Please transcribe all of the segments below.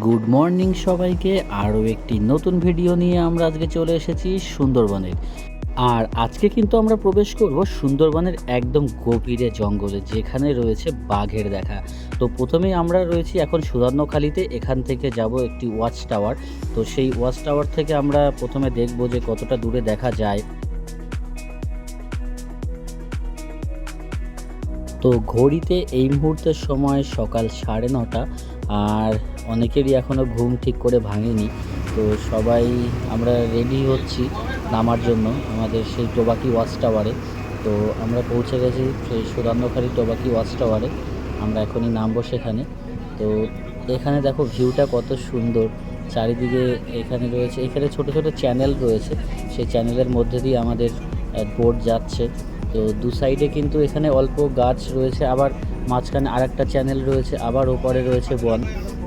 Good morning সবাইকে। আরও একটি নতুন ভিডিও নিয়ে আমরা আজকে চলে এসেছি সুন্দরবনের। আর আজকে কিন্তু আমরা প্রবেশ করব সুন্দরবনের একদম গভীরে জঙ্গলে, যেখানে রয়েছে বাঘের দেখা। তো প্রথমেই আমরা রয়েছি এখন সুধান্যখালিতে। এখান থেকে যাব একটি ওয়াচ টাওয়ার। তো সেই ওয়াচ টাওয়ার থেকে আমরা প্রথমে দেখব যে কতটা দূরে দেখা যায়। তো ঘড়িতে এই মুহূর্তের সময় সকাল 9:30, আর অনেকেরই এখনও ঘুম ঠিক করে ভাঙেনি। তো সবাই আমরা রেডি হচ্ছি নামার জন্য আমাদের সেই টোবাকি ওয়াচ টাওয়ারে। তো আমরা পৌঁছে গেছি সেই সুধান্যখালি টোবাকি ওয়াচ টাওয়ারে। আমরা এখনই নামবো সেখানে। তো এখানে দেখো ভিউটা কত সুন্দর চারিদিকে। এখানে রয়েছে, এখানে ছোট ছোট চ্যানেল রয়েছে, সেই চ্যানেলের মধ্যে দিয়ে আমাদের বোট যাচ্ছে। তো দু সাইডে কিন্তু এখানে অল্প গাছ রয়েছে, আবার মাঝখানে আরেকটা চ্যানেল রয়েছে, আবার ওপরে রয়েছে বন।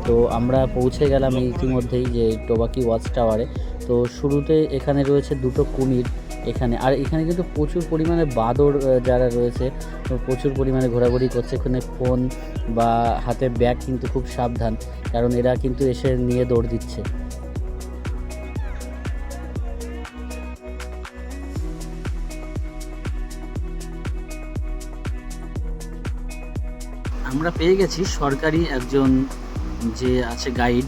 তো আমরা পৌঁছে গেলাম ইতিমধ্যেই যে টোবাকি ওয়াচ টাওয়ারে। তো শুরুতে এখানে রয়েছে দুটো কুমির এখানে, আর এখানে কিন্তু প্রচুর পরিমাণে বাঁদর যারা রয়েছে প্রচুর পরিমাণে ঘোরাঘুরি করছে। এখানে ফোন বা হাতে ব্যাগ কিন্তু খুব সাবধান, কারণ এরা কিন্তু এসে নিয়ে দৌড় দিচ্ছে। আমরা পেয়ে গেছি সরকারি একজন যে আছে গাইড।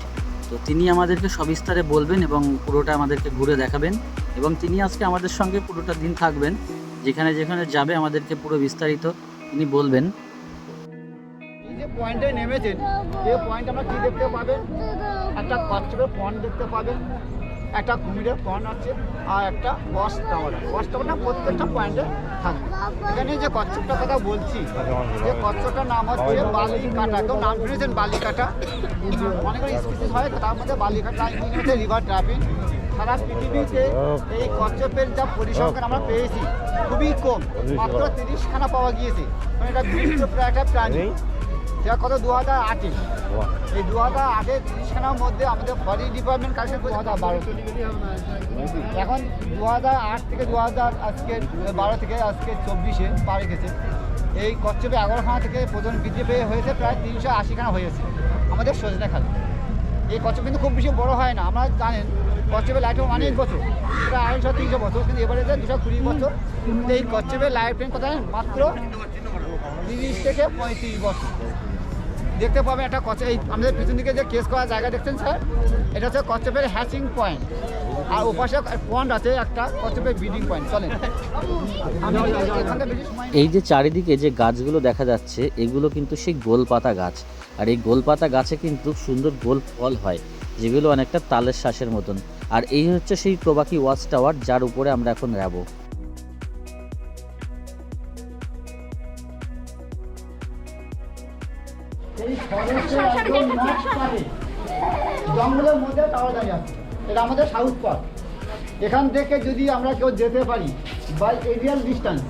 তো তিনি আমাদেরকে সবিস্তারে বলবেন এবং পুরোটা আমাদেরকে ঘুরে দেখাবেন, এবং তিনি আজকে আমাদের সঙ্গে পুরোটা দিন থাকবেন। যেখানে যেখানে যাবে আমাদেরকে পুরো বিস্তারিত তিনি বলবেন। এই যে পয়েন্টে নেমেছেন, এই পয়েন্ট আমরা কি দেখতে পাবেন? একটা কচ্ছপের পয়েন্ট দেখতে পাবেন, একটা কুমিরের পয়েন্ট আছে, আর একটা ওয়াচ টাওয়ার। ওয়াচ টাওয়ারটা প্রত্যেকটা পয়েন্টে থাকবে। এখানে যে কচ্ছপটার কথা বলছি, যে কচ্ছপটার নাম হচ্ছে বালিকাটা। কেউ নাম শুনেছেন বালিকাটা? অনেকগুলো স্পিসিস হয়, তার মধ্যে বালিকাটা হচ্ছে রিভার ড্রাফিং। সারা পৃথিবীতে এই কচ্ছপের যা পরিসংখ্যান আমরা পেয়েছি খুবই কম, মাত্র 30খানা পাওয়া গিয়েছে। মানে এটা বিলুপ্ত প্রায় একটা প্রাণী। সেটা কত 2008-এ। এই 2008-এ 30খানার মধ্যে আমাদের ফরেস্ট ডিপার্টমেন্ট কালেকশন করে 2012। এখন 2008 থেকে 2000 আজকে 12 থেকে আজকে 24-এ পা রেখেছে। এই কচ্ছপে 11খানা থেকে প্রধান বৃদ্ধি পেয়ে হয়েছে প্রায় 380খানা হয়েছে আমাদের সজনেখালি। এই কচ্ছপ কিন্তু খুব বেশি বড় হয় না, আমরা জানেন কচ্ছপের লাইফ অনেক বছর, প্রায় 250-300 বছর, কিন্তু এবারে 220 বছর। কিন্তু এই কচ্ছপের লাইফ টাইম কথা মাত্র 30 থেকে 35 বছর। দেখতে পাবেন একটা কচ্ছপ, এই আমাদের পিছন দিকে যে কেস করা জায়গা দেখছেন স্যার, এটা হচ্ছে কচ্ছপের হ্যাচিং পয়েন্ট। আর ওপাশে পয়েন্ট আছে একটা কচ্ছপের ব্রিডিং পয়েন্ট। চলেন এই যে চারিদিকে যে গাছগুলো দেখা যাচ্ছে, এগুলো কিন্তু সেই গোলপাতা গাছ। আর এই গোলপাতা গাছে কিন্তু সুন্দর গোল ফল হয়, যেগুলো অনেকটা তালের শ্বাসের মতন। আর এই হচ্ছে সেই টোবাকি ওয়াচ টাওয়ার, যার উপরে আমরা এখন যাবো। এই ফরেস্টের একদম মাঝখানে জঙ্গলের মধ্যে টাওয়ার দাঁড়িয়ে আছে। এটা আমাদের সাউথ পার্ক। এখান থেকে যদি আমরা কেউ যেতে পারি বাই এরিয়াল ডিস্টেন্স,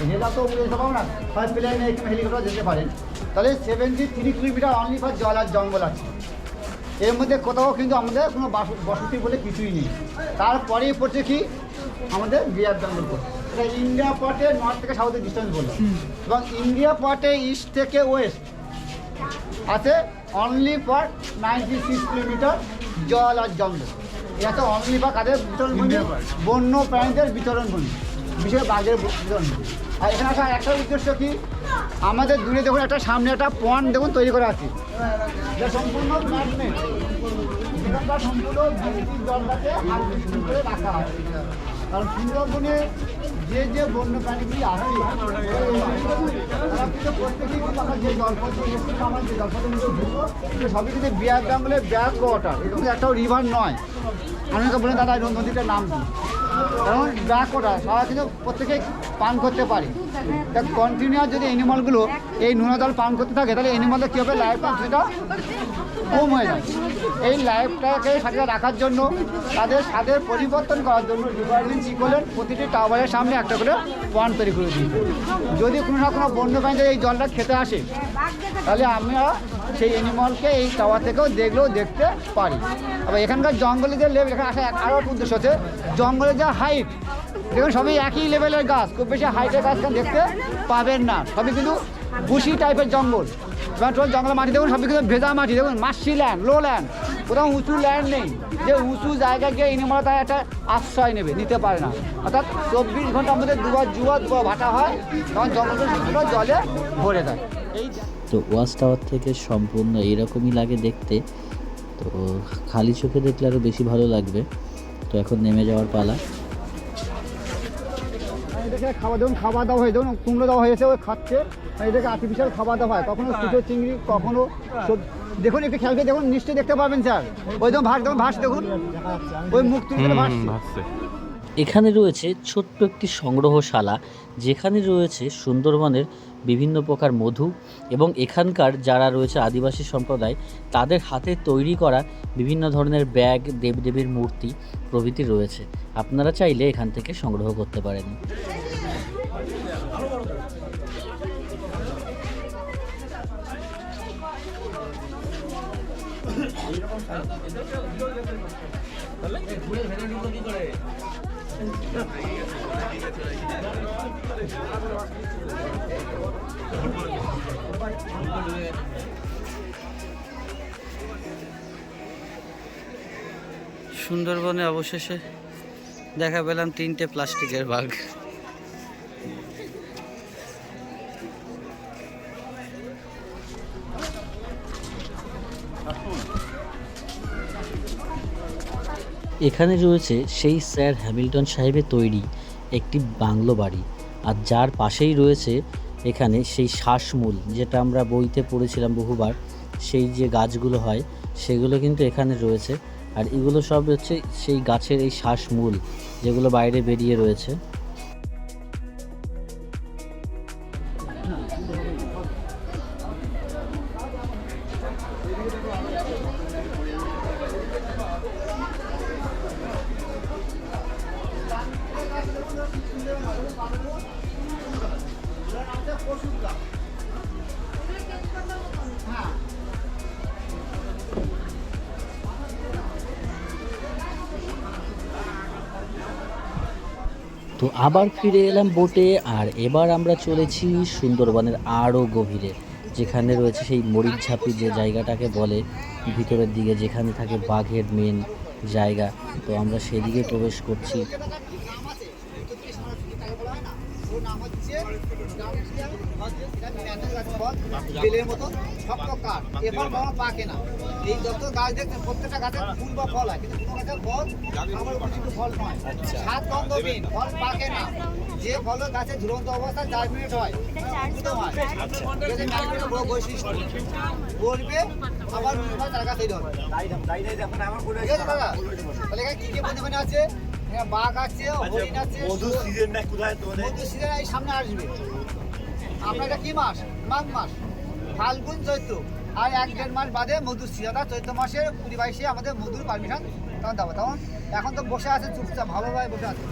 এরিয়া তো যেতে পারবো না, ফার্স্ট প্লেনে হেলিকপ্টার যেতে পারেন, তাহলে 73 কিলোমিটার অনলি ফর জল আর জঙ্গল আছে। এর মধ্যে কোথাও কিন্তু আমাদের কোনো বসতি বলে কিছুই নেই। তারপরেই পড়ছে কি আমাদের বিয়ার জঙ্গল পড়ছে। এটা ইন্ডিয়া পটে নর্থ থেকে সাউথের ডিস্টেন্স বললো, এবং ইন্ডিয়া পটে ইস্ট থেকে ওয়েস্ট আছে অনলি ফর 96 কিলোমিটার জল আর জঙ্গল। এটা অনলি ফর কাদের বিতরণ ভূমি? বন্য প্রাণীদের বিতরণ ভূমি, বিশেষ বাঘের বিতরণ ভূমি। আর এখানে আসার একটা উদ্দেশ্য কি, আমাদের দূরে দেখুন একটা সামনে একটা পন্ড দেখুন তৈরি করা আছে, এটা সম্পূর্ণ ম্যাগনেট। এখানকার সম্পূর্ণ বৃষ্টির জলটাকে হারভেস্টিং করে রাখা হয়। কারণ সুন্দরবনে যে যে বন্য প্রাণীগুলি আছে তারা কিন্তু প্রত্যেকেই কিন্তু আমরা যে জলপথ আমার যে জলপথের মধ্যে ঢুকবো সবই কিন্তু বিয়ার জঙ্গলের ব্যাক ওয়াটার। এরকম একটাও রিভার নয়। অনেকে বলেন দাদা নদীটার নাম কি, কারণ ব্যাক ওয়াটার সবাই কিন্তু প্রত্যেকেই পান করতে পারে। তা কন্টিনিউয়াস যদি অ্যানিমালগুলো এই নোনা জল পান করতে থাকে, তাহলে অ্যানিমালদের কী হবে, লাইফ সেটা কম হয়ে যায়। এই লাইফটাকে সাথে রাখার জন্য তাদের স্বাদের পরিবর্তন করার জন্য ডিপার্টমেন্ট কী করলেন, প্রতিটি টাওয়ারের সামনে একটা করে পয়েন্ট তৈরি করে দিয়েছে। যদি কোনো না কোনো বন্য প্রাণী এই জলটা খেতে আসে, তাহলে আমরা সেই অ্যানিমালকে এই টাওয়ার থেকেও দেখতে পারি। আবার এখানকার জঙ্গলে যে লেভেল, এখানে আসা আরও একটা উদ্দেশ্য আছে, জঙ্গলের যে হাইট দেখুন সবই একই লেভেলের গাছ, খুব বেশি হাইটের গাছ দেখতে পাবেন না, সবই কিন্তু বুশি টাইপের জঙ্গল। জঙ্গলের মাটি দেখুন সবই কিন্তু ভেজা মাটি, দেখুন মার্শি ল্যান্ড, লো ল্যান্ড, কোথাও উঁচু ল্যান্ড নেই যে উঁচু জায়গায় গিয়ে এনিমাল তার একটা আশ্রয় নিতে পারে না। অর্থাৎ 24 ঘন্টা আমাদের দুবার ভাটা হয়, তখন জঙ্গলটা জলে ভরে যায়। এই তো ওয়াচ টাওয়ার থেকে সম্পূর্ণ এরকমই লাগে দেখতে। তো খালি চোখে দেখলে আরও বেশি ভালো লাগবে। তো এখন নেমে যাওয়ার পালা। এদেরকে খাবার দাওয়া হয়ে দেখুন কুমড়ো দেওয়া হয়েছে, ওই খাচ্ছে। এদেরকে আর্টিফিশিয়াল খাবার দাওয়া হয়, কখনো ছোটো চিংড়ি, কখনো দেখুন একটু খেয়াল করে দেখুন, নিশ্চয়ই দেখতে পাবেন স্যার। ওই দেখুন ভাস দেখুন, ওই মুখ তুলে ভাসছে। এখানে রয়েছে ছোট্ট একটি সংগ্রহশালা, যেখানে রয়েছে সুন্দরবনের বিভিন্ন প্রকার মধু এবং এখানকার যারা রয়েছে আদিবাসী সম্প্রদায় তাদের হাতে তৈরি করা বিভিন্ন ধরনের ব্যাগ, দেবদেবীর মূর্তি প্রভৃতি রয়েছে। আপনারা চাইলে এখান থেকে সংগ্রহ করতে পারেন। সুন্দরবনে অবশেষে দেখা পেলাম 3টে প্লাস্টিকের বাঘ। এখানে রয়েছে সেই স্যার হ্যামিল্টন সাহেবের তৈরি একটি বাংলো বাড়ি, আর যার পাশেই রয়েছে এখানে সেই শ্বাসমূল, যেটা আমরা বইতে পড়েছিলাম বহুবার। সেই যে গাছগুলো হয় সেগুলো কিন্তু এখানে রয়েছে, আর এগুলো সব হচ্ছে সেই গাছের এই শ্বাসমূল যেগুলো বাইরে বেরিয়ে রয়েছে। তো আবার ফিরে এলাম বোটে, আর এবার আমরা চলেছি সুন্দরবনের আরও গভীরে, যেখানে রয়েছে সেই মরিচঝাপি যে জায়গাটাকে বলে, ভিতরের দিকে যেখানে থাকে বাঘের মেন জায়গা। তো আমরা সেদিকে প্রবেশ করছি। বেলের মতো শক্ত কাঠ, এবার বাবা পাকে না। এই যত গাছ দেখছেন প্রত্যেকটা গাছের ফুল বা ফল হয়, কিন্তু কোনো গাছের ফল আমার উপযুক্ত ফল নয়, স্বাদ গন্ধহীন, ফল পাকে না। যে ফল গাছে ঝুলন্ত অবস্থায় জার্মিনেট হয়, উদ্ভিদ হয়, বৈশিষ্ট্য বলবে আবার তার কাছে তৈরি হবে। ঠিক আছে দাদা, তাহলে এখানে কি কি বন্ধু আছে? বাঘ আছে, হরিণ আছে। মধুর সিজন এই সামনে আসবে। আপনার এটা কি মাস? মাঘ মাস, ফাল্গুন চৈত্র, আর 1-1.5 মাস বাদে মধুর সিজন। চৈত্র মাসের 20-22 আমাদের মধুর পারমিশন তখন দেবো। তখন এখন তো বসে আছে চুপচাপ, ভালোভাবে বসে আছে।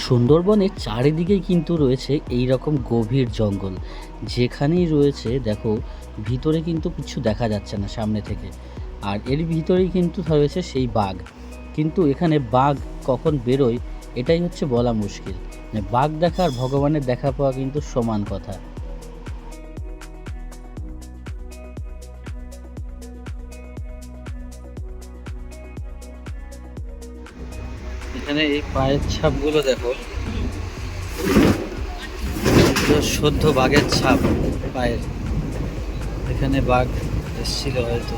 সুন্দরবনের চারিদিকেই কিন্তু রয়েছে এই রকম গভীর জঙ্গল, যেখানেই রয়েছে দেখো ভিতরে কিন্তু কিছু দেখা যাচ্ছে না সামনে থেকে, আর এর ভিতরেই কিন্তু রয়েছে সেই বাঘ। কিন্তু এখানে বাঘ কখন বেরোয় এটাই হচ্ছে বলা মুশকিল। বাঘ দেখা আর ভগবানের দেখা পাওয়া কিন্তু সমান কথা। এখানে এই পায়ের ছাপগুলো দেখো, সদ্য বাঘের ছাপ পায়ের। এখানে বাঘ এসেছিল হয়তো।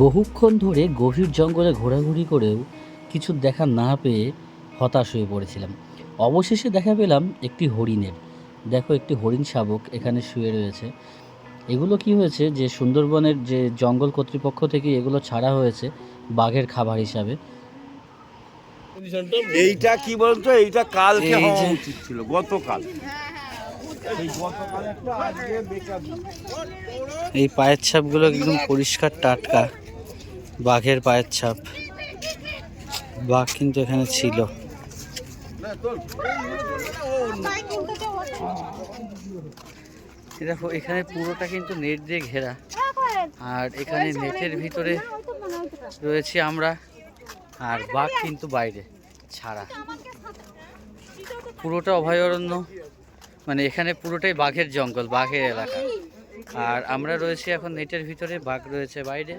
বহুক্ষণ ধরে গভীর জঙ্গলে ঘোরাঘুরি করেও কিছু দেখা না পেয়ে হতাশ হয়ে পড়েছিলাম। অবশেষে দেখা পেলাম একটি হরিণের। দেখো একটি হরিণ শাবক এখানে শুয়ে রয়েছে। এগুলো কি হয়েছে যে সুন্দরবনের যে জঙ্গল কর্তৃপক্ষ থেকে এগুলো ছাড়া হয়েছে বাঘের খাবার হিসাবে। এইটা কি বলতো, এইটা কালকে হওয়া উচিত ছিল, গতকাল। এই পায়ের ছাপগুলো একদম পরিষ্কার টাটকা, বাঘের পায়ের ছাপ। বাঘ কিন্তু এখানে ছিল। দেখো এখানে পুরোটা কিন্তু নেট দিয়ে ঘেরা, আর এখানে নেটের ভিতরে রয়েছে আমরা, আর বাঘ কিন্তু বাইরে। ছাড়া। পুরোটা অভয়ারণ্য, মানে এখানে পুরোটাই বাঘের জঙ্গল, বাঘের এলাকা। আর আমরা রয়েছি এখন নেটের ভিতরে, বাঘ রয়েছে বাইরে।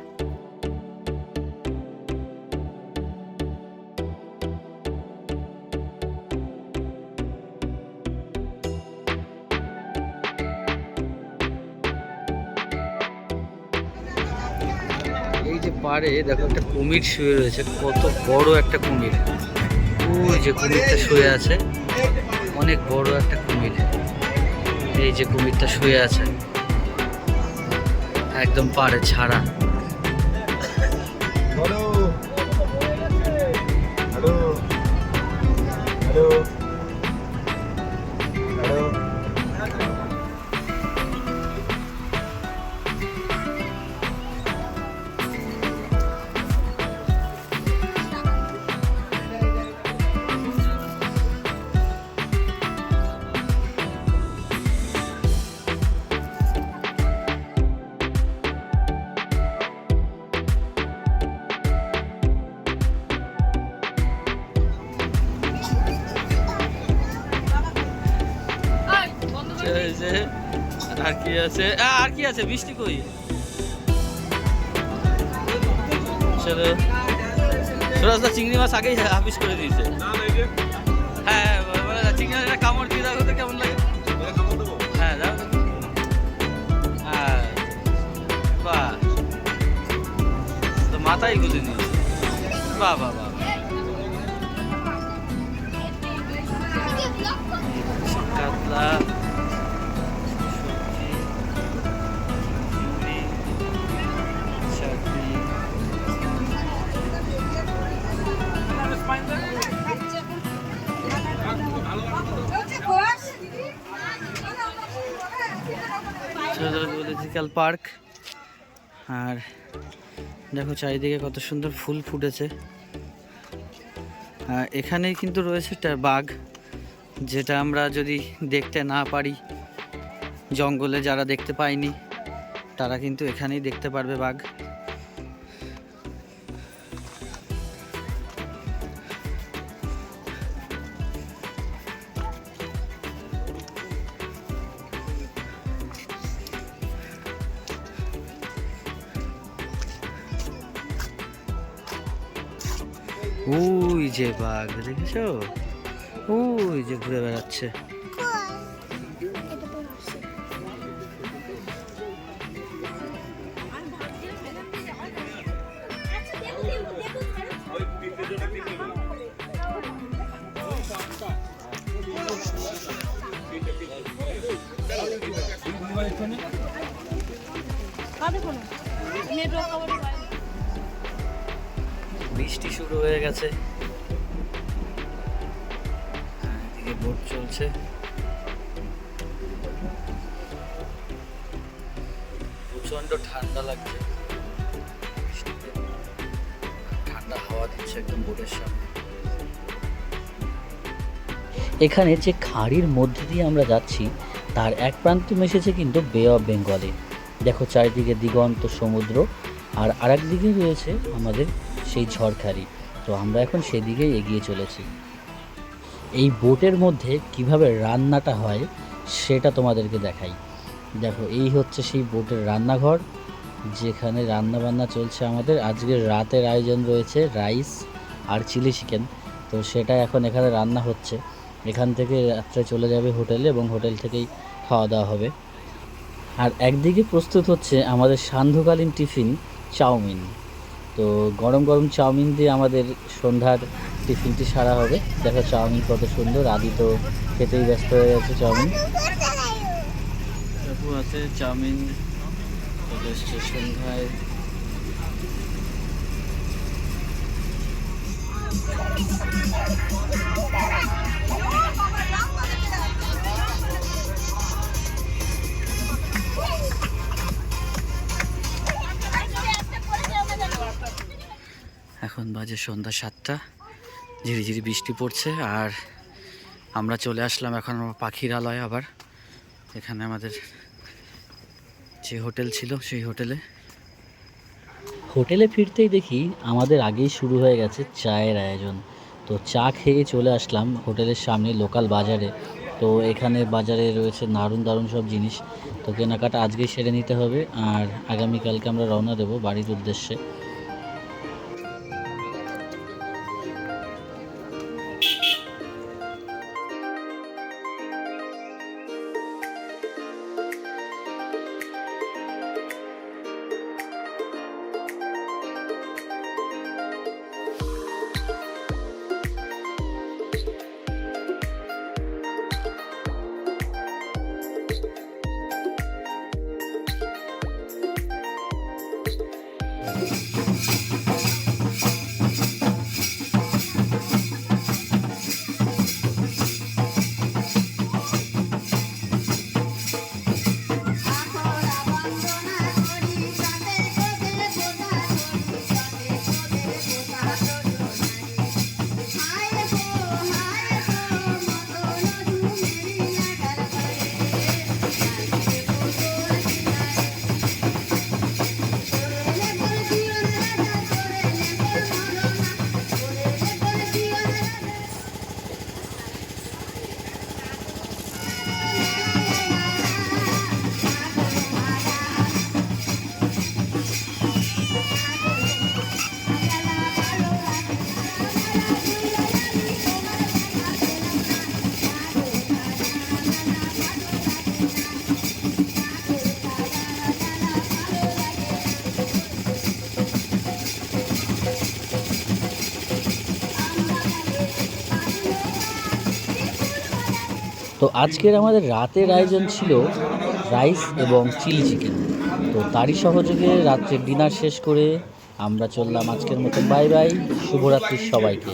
এই যে পাড়ে দেখো একটা কুমির শুয়ে রয়েছে, কত বড় একটা কুমির। ওই যে কুমিরটা শুয়ে আছে, অনেক বড় একটা কুমির। এই যে কুমিরটা শুয়ে আছে একদম পাড়ে ছাড়া। Hello hello hello hello. আর কি আছে, আর কি আছে, বৃষ্টি কই? চলো, সুরাজদা চিংড়ি মাছ আগেই হাফিস করে দিয়েছে। হ্যাঁ, চিংড়ি মাছ কামড় দিয়ে দেখো তো কেমন লাগে। হ্যাঁ যাও। হ্যাঁ বাহ, তো মাথায় গুলে নিয়েছে। বাহ বাহ বাহ। কাতলা, জুলজিক্যাল পার্ক। আর দেখো চারিদিকে কত সুন্দর ফুল ফুটেছে। এখানেই কিন্তু রয়েছে একটা বাঘ, যেটা আমরা যদি দেখতে না পারি, জঙ্গলে যারা দেখতে পায়নি তারা কিন্তু এখানেই দেখতে পারবে বাঘ। ওই যে বাঘ দেখেছো, ওই যে ঘুরে বেড়াচ্ছে। বৃষ্টি শুরু হয়ে গেছে, এদিকে বোট চলছে। প্রচন্ড ঠান্ডা লাগছে, ঠান্ডা হাওয়া দিচ্ছে একদম বোটের সামনে। এখানে যে খাড়ির মধ্যে দিয়ে আমরা যাচ্ছি তার এক প্রান্ত মিশেছে কিন্তু বে অফ বেঙ্গলে। দেখো চারিদিকে দিগন্ত সমুদ্র, আর আরেক দিকে রয়েছে আমাদের সেই ঝড়খালি। তো আমরা এখন সেদিকেই এগিয়ে চলেছি। এই বোটের মধ্যে কিভাবে রান্নাটা হয় সেটা তোমাদেরকে দেখাই। দেখো এই হচ্ছে সেই বোটের রান্নাঘর, যেখানে রান্না বান্না চলছে আমাদের। আজকের রাতের আয়োজন রয়েছে রাইস আর চিলি চিকেন, তো সেটা এখন এখানে রান্না হচ্ছে। এখান থেকে রাত্রে চলে যাবে হোটেলে এবং হোটেল থেকেই খাওয়া দাওয়া হবে। আর একদিকে প্রস্তুত হচ্ছে আমাদের সান্ধ্যকালীন টিফিন চাউমিন। তো গরম গরম চাউমিন দিয়ে আমাদের সন্ধ্যার টিফিনটি সারা হবে। দেখো চাউমিন কত সুন্দর, আদি তো খেতেই ব্যস্ত হয়ে গেছে। চাউমিন আছে, চাউমিন চলে এসছে সন্ধ্যায়। এখন বাজে সন্ধ্যা 7টা, ঝিরিঝিরি বৃষ্টি পড়ছে। আর আমরা চলে আসলাম এখন পাখিরালয়। আবার এখানে আমাদের যে হোটেল ছিল সেই হোটেলে ফিরতেই দেখি আমাদের আগেই শুরু হয়ে গেছে চায়ের আয়োজন। তো চা খেয়ে চলে আসলাম হোটেলের সামনে লোকাল বাজারে। তো এখানে বাজারে রয়েছে দারুণ দারুণ সব জিনিস। তো কেনাকাটা আজকেই সেরে নিতে হবে, আর আগামীকালকে আমরা রওনা দেবো বাড়ির উদ্দেশ্যে। তো আজকের আমাদের রাতের আয়োজন ছিল রাইস এবং চিলি চিকেন। তো তারই সহযোগে রাত্রের ডিনার শেষ করে আমরা চললাম আজকের মতো। বাই বাই, শুভরাত্রি সবাইকে।